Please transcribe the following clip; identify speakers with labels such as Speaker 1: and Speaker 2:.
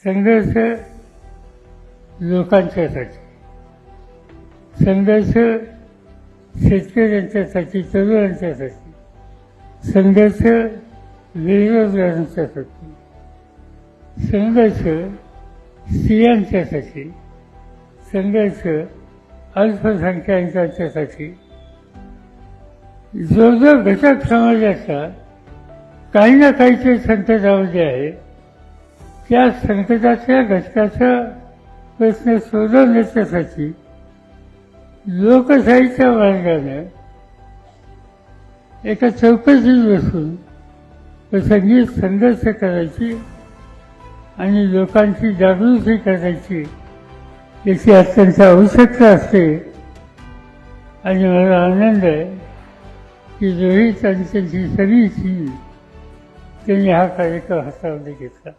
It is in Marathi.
Speaker 1: संघर्ष लोकांच्यासाठी, संघर्ष शेतकऱ्यांच्यासाठी, तरुणांच्यासाठी, संघर्ष बेरोजगारांच्यासाठी, संघर्ष स्त्रियांच्यासाठी, संघर्ष अल्पसंख्याकांच्यासाठी. जो जो घटक समाजाचा काही ना काहीतरी संकटामध्ये आहे, त्या संकटाच्या घटकाचा प्रश्न सोडवण्यासाठी लोकशाहीच्या मार्गाने एका चौकशीत बसून प्रसंगी संघर्ष करायची आणि लोकांची जागृती करायची याची अत्यंत आवश्यकता असते. आणि मला आनंद आहे की रोहित आणि त्यांची सगळी टीम त्यांनी हा कार्यक्रम हातामध्ये घेतला.